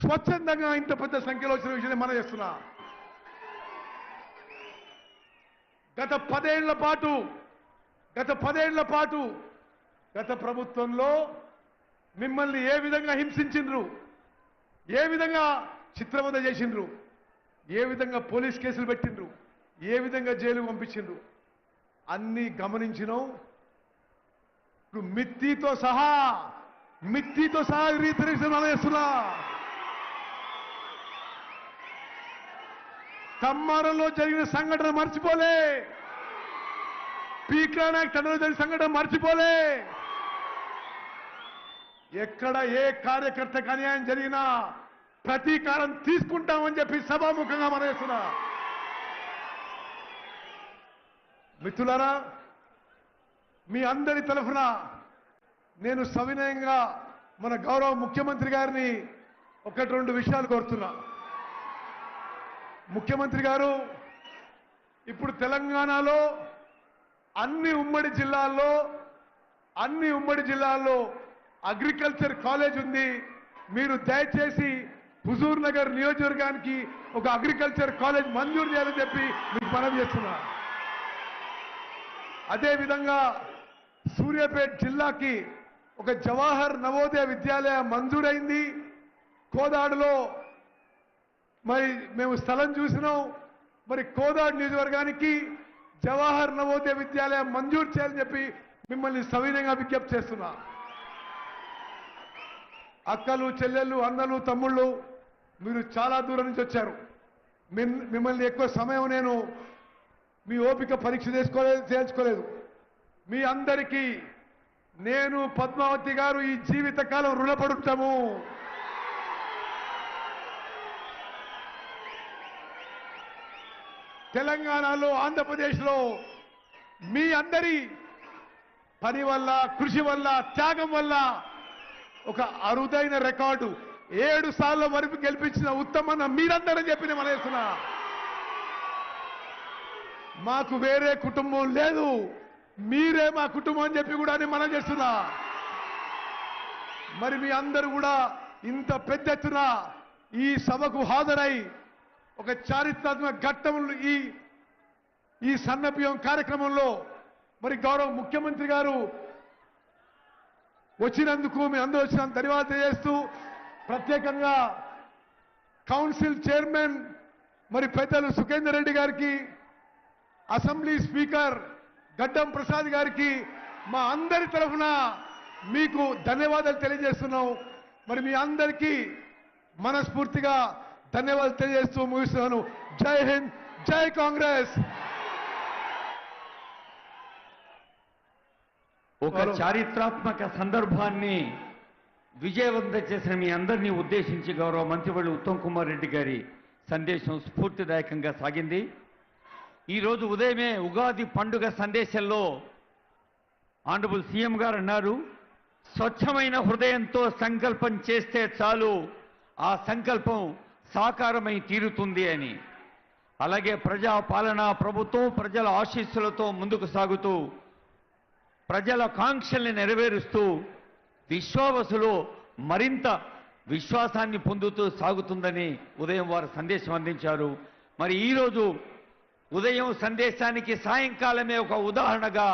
స్వచ్ఛందంగా ఇంత పెద్ద సంఖ్యలో వచ్చిన విషయాన్ని మనం చేస్తున్నా. గత 10 ఏళ్ల పాటు గత ప్రభుత్వంలో మిమ్మల్ని ఏ విధంగా హింసించిండ్రు, ఏ విధంగా చిత్రవద చేసిండ్రు, ఏ విధంగా పోలీస్ కేసులు పెట్టిండ్రు, ఏ విధంగా జైలు పంపించిండ్రు అన్నీ గమనించినాం. ఇప్పుడు మిత్తితో సహా రీతిరిస్తున్నా చేస్తున్నా. కమ్మారంలో జరిగిన సంఘటన మర్చిపోలే, పీకానాయక్ తండ్రిలో జరిగిన సంఘటన మర్చిపోలే. ఎక్కడ ఏ కార్యకర్తకు అన్యాయం జరిగినా ప్రతీకారం తీసుకుంటామని చెప్పి సభాముఖంగా మనవేస్తున్నా. మిత్రులారా, మీ అందరి తరఫున నేను సవినయంగా మన గౌరవ ముఖ్యమంత్రి గారిని 1-2 విషయాలు కోరుతున్నా. ముఖ్యమంత్రి గారు, ఇప్పుడు తెలంగాణలో అన్ని ఉమ్మడి జిల్లాల్లో అగ్రికల్చర్ కాలేజ్ ఉంది. మీరు దయచేసి హుజూర్ నగర్ నియోజకవర్గానికి ఒక అగ్రికల్చర్ కాలేజ్ మంజూరు చేయాలని చెప్పి మీకు మనవి చేస్తున్నా. అదేవిధంగా సూర్యాపేట జిల్లాకి ఒక జవహర్ నవోదయ విద్యాలయ మంజూరైంది. కోదాడులో మరి మేము స్థలం చూసినాం. మరి కోదాడు నియోజకవర్గానికి జవహర్ నవోదయ విద్యాలయం మంజూరు చేయాలని చెప్పి మిమ్మల్ని సవినయంగా విజ్ఞప్తి చేస్తున్నా. అక్కలు, చెల్లెళ్ళు, అన్నలు, తమ్ముళ్ళు, మీరు చాలా దూరం నుంచి వచ్చారు. మిమ్మల్ని ఎక్కువ సమయం నేను మీ ఓపిక పరీక్ష చేయించుకోలేదు. మీ అందరికీ నేను, పద్మావతి గారు ఈ జీవితకాలం రుణపడుతాము. తెలంగాణలో, ఆంధ్రప్రదేశ్లో మీ అందరి పని వల్ల, కృషి వల్ల, త్యాగం వల్ల ఒక అరుదైన రికార్డు 7 సార్లు వరకు గెలిపించిన ఉత్తమన్న మీరందరని చెప్పి నేను మనవేస్తున్నా. మాకు వేరే కుటుంబం లేదు, మీరే మా కుటుంబం అని చెప్పి కూడా నేను మనం చేస్తున్నా. మరి మీ అందరూ కూడా ఇంత పెద్ద ఎత్తున ఈ సభకు హాజరై ఒక చారిత్రాత్మక ఘట్టంలో ఈ సన్నబియ్యం కార్యక్రమంలో మరి గౌరవ ముఖ్యమంత్రి గారు వచ్చినందుకు మీ అందరూ వచ్చినందుకు ధన్యవాదాలు తెలియజేస్తూ, ప్రత్యేకంగా కౌన్సిల్ చైర్మన్ మరి పెద్దలు సుఖేందర్ రెడ్డి గారికి, అసెంబ్లీ స్పీకర్ గడ్డం ప్రసాద్ గారికి మా అందరి తరఫున మీకు ధన్యవాదాలు తెలియజేస్తున్నాం. మరి మీ అందరికీ మనస్ఫూర్తిగా ధన్యవాదాలు తెలియజేస్తూ ముగిస్తున్నాను. జై హింద్, జై కాంగ్రెస్. ఒక చారిత్రాత్మక సందర్భాన్ని విజయవంతం చేసిన మీ అందరినీ ఉద్దేశించి గౌరవ మంత్రివర్యులు ఉత్తమ్ కుమార్ రెడ్డి గారి సందేశం స్ఫూర్తిదాయకంగా సాగింది. ఈరోజు ఉదయమే ఉగాది పండుగ సందేశంలో ఆనరబుల్ సీఎం గారు అన్నారు, స్వచ్ఛమైన హృదయంతో సంకల్పం చేస్తే చాలు, ఆ సంకల్పం సాకారమై తీరుతుంది అని. అలాగే ప్రజా పాలన ప్రభుత్వం ప్రజల ఆశీస్సులతో ముందుకు సాగుతూ ప్రజల కాంక్షల్ని నెరవేరుస్తూ విశ్వావసులో మరింత విశ్వాసాన్ని పొందుతూ సాగుతుందని ఉదయం వారు సందేశం అందించారు. మరి ఈరోజు ఉదయం సందేశానికి సాయంకాలమే ఒక ఉదాహరణగా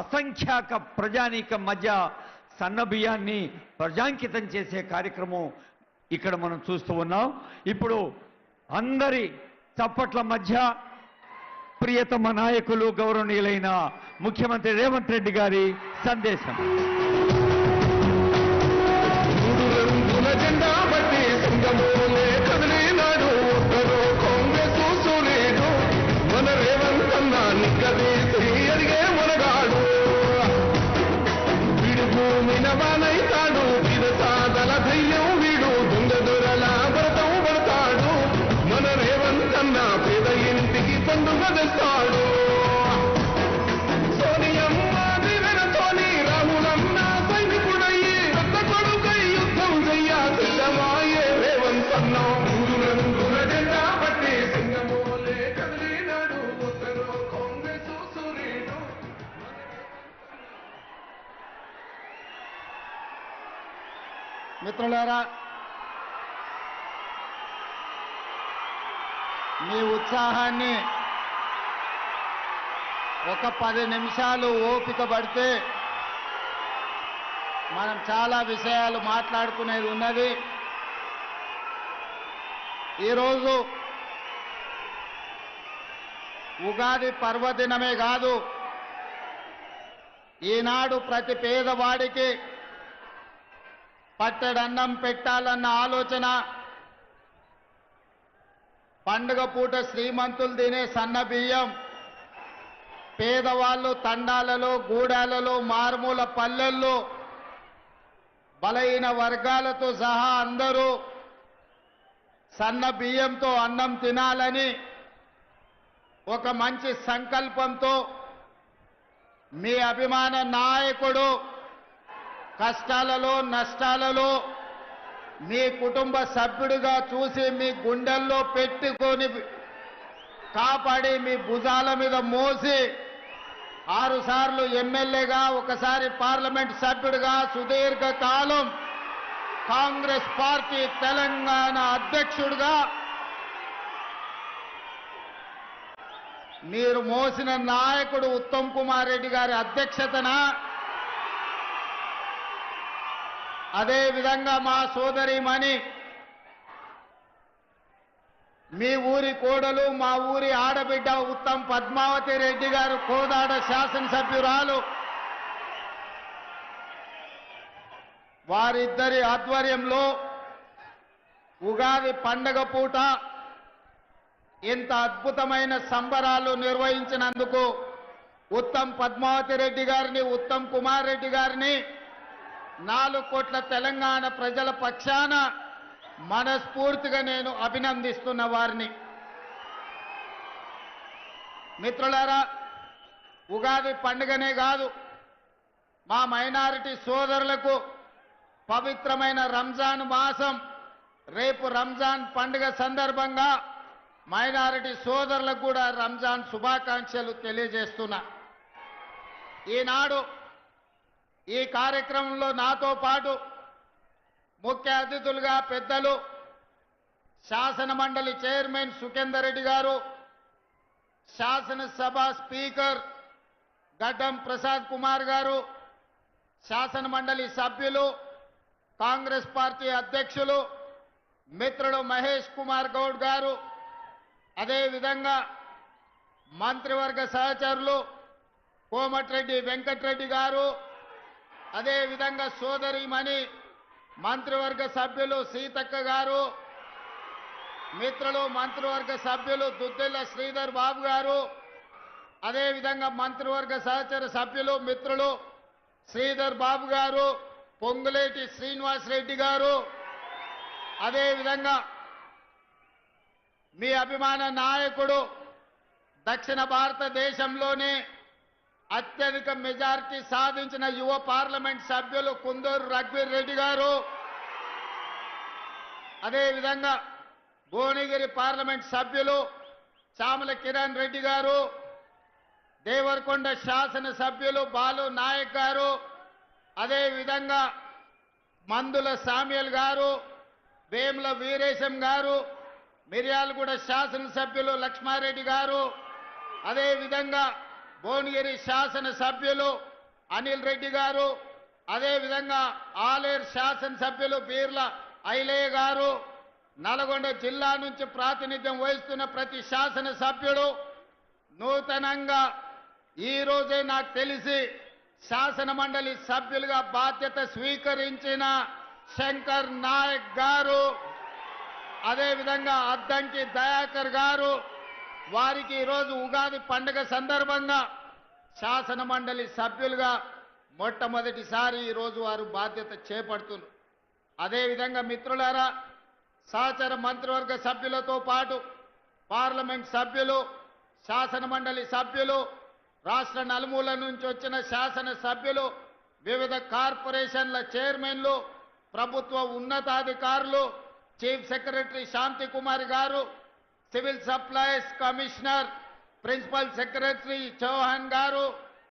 అసంఖ్యాక ప్రజానీకం మధ్య సన్నబియ్యాన్ని ప్రజాంకితం చేసే కార్యక్రమం ఇక్కడ మనం చూస్తూ ఉన్నాం. ఇప్పుడు అందరి చప్పట్ల మధ్య ప్రియతమ నాయకులు గౌరవనీయులైన ముఖ్యమంత్రి రేవంత్ రెడ్డి గారి సందేశం. మిత్రులారా, మీ ఉత్సాహాన్ని ఒక 10 నిమిషాలు ఓపిక పడితే మనం చాలా విషయాలు మాట్లాడుకునేది ఉన్నది. ఈరోజు ఉగాది పర్వదినమే కాదు, ఈనాడు ప్రతి పేదవాడికి పట్టెడన్నం పెట్టాలన్న ఆలోచన, పండుగ పూట శ్రీమంతులు తినే సన్న బియ్యం, పేదవాళ్ళు తండాలలో గూడాలలో మారుమూల పల్లెల్లో బలహీన వర్గాలతో సహా అందరూ సన్న బియ్యంతో అన్నం తినాలని ఒక మంచి సంకల్పంతో మీ అభిమాన నాయకుడు కష్టాలలో నష్టాలలో మీ కుటుంబ సభ్యుడిగా చూసి మీ గుండెల్లో పెట్టుకొని కాపాడి మీ భుజాల మీద మోసి 6 సార్లు ఎమ్మెల్యేగా ఒకసారి పార్లమెంట్ సభ్యుడిగా సుదీర్ఘ కాలం కాంగ్రెస్ పార్టీ తెలంగాణ అధ్యక్షుడిగా మీరు మోసిన నాయకుడు ఉత్తమ్ కుమార్ రెడ్డి గారి అధ్యక్షతన, అదే విధంగా మా సోదరిమణి మీ ఊరి కోడలు మా ఊరి ఆడబిడ్డ ఉత్తమ్ పద్మావతి రెడ్డి గారు కోదాడ శాసనసభ్యురాలు, వారిద్దరి ఆధ్వర్యంలో ఉగాది పండగ పూట ఇంత అద్భుతమైన సంబరాలు నిర్వహించినందుకు ఉత్తమ్ పద్మావతి రెడ్డి గారిని, ఉత్తమ్ కుమార్ రెడ్డి గారిని 4 కోట్ల తెలంగాణ ప్రజల పక్షాన మనస్ఫూర్తిగా నేను అభినందిస్తున్న వారిని. మిత్రులారా, ఉగాది పండుగనే కాదు, మా మైనారిటీ సోదరులకు పవిత్రమైన రంజాన్ మాసం, రేపు రంజాన్ పండుగ సందర్భంగా మైనారిటీ సోదరులకు కూడా రంజాన్ శుభాకాంక్షలు తెలియజేస్తున్నా. ఈనాడు ఈ కార్యక్రమంలో నాతో పాటు ముఖ్య అతిథులుగా పెద్దలు శాసన మండలి చైర్మన్ సుఖేందర్ రెడ్డి గారు, శాసనసభ స్పీకర్ గడ్డం ప్రసాద్ కుమార్ గారు, శాసన మండలి సభ్యులు, కాంగ్రెస్ పార్టీ అధ్యక్షులు మిత్రులు మహేష్ కుమార్ గౌడ్ గారు, అదేవిధంగా మంత్రివర్గ సహచరులు కోమటిరెడ్డి వెంకటరెడ్డి గారు, అదేవిధంగా సోదరిమణి మంత్రివర్గ సభ్యులు సీతక్క గారు, మిత్రులు మంత్రివర్గ సభ్యులు దుద్దిల్ల శ్రీధర్ బాబు గారు, అదేవిధంగా మంత్రివర్గ సహచర సభ్యులు మిత్రులు శ్రీధర్ బాబు గారు, పొంగులేటి శ్రీనివాస్ రెడ్డి గారు, అదేవిధంగా మీ అభిమాన నాయకుడు దక్షిణ భారతదేశంలోనే అత్యధిక మెజారిటీ సాధించిన యువ పార్లమెంట్ సభ్యులు కుందూరు రఘువీర్ రెడ్డి గారు, అదేవిధంగా భువనగిరి పార్లమెంట్ సభ్యులు చామల కిరణ్ రెడ్డి గారు, దేవరకొండ శాసన సభ్యులు బాలు నాయక్ గారు, అదేవిధంగా మందుల సామ్యుల్ గారు, వేముల వీరేశం గారు, మిర్యాలగూడ శాసనసభ్యులు లక్ష్మారెడ్డి గారు, అదేవిధంగా భువనగిరి శాసన సభ్యులు అనిల్ రెడ్డి గారు, అదేవిధంగా ఆలేరు శాసనసభ్యులు బీర్ల ఐలయ్య గారు, నల్గొండ జిల్లా నుంచి ప్రాతినిధ్యం వహిస్తున్న ప్రతి శాసన సభ్యుడు, నూతనంగా ఈ రోజే నాకు తెలిసి శాసన మండలి సభ్యులుగా బాధ్యత స్వీకరించిన శంకర్ నాయక్ గారు, అదేవిధంగా అద్దంకి దయాకర్ గారు, వారికి ఈరోజు ఉగాది పండుగ సందర్భంగా శాసన మండలి సభ్యులుగా మొట్టమొదటిసారి ఈరోజు వారు బాధ్యత చేపడుతున్నారు. అదేవిధంగా మిత్రులారా, సహచర మంత్రివర్గ సభ్యులతో పాటు పార్లమెంట్ సభ్యులు, శాసన మండలి సభ్యులు, రాష్ట్ర నలుమూల నుంచి వచ్చిన శాసన సభ్యులు, వివిధ కార్పొరేషన్ల చైర్మన్లు, ప్రభుత్వ ఉన్నతాధికారులు, చీఫ్ సెక్రటరీ శాంతి కుమార్ గారు, civil supplies commissioner principal secretary Chauhan గారు,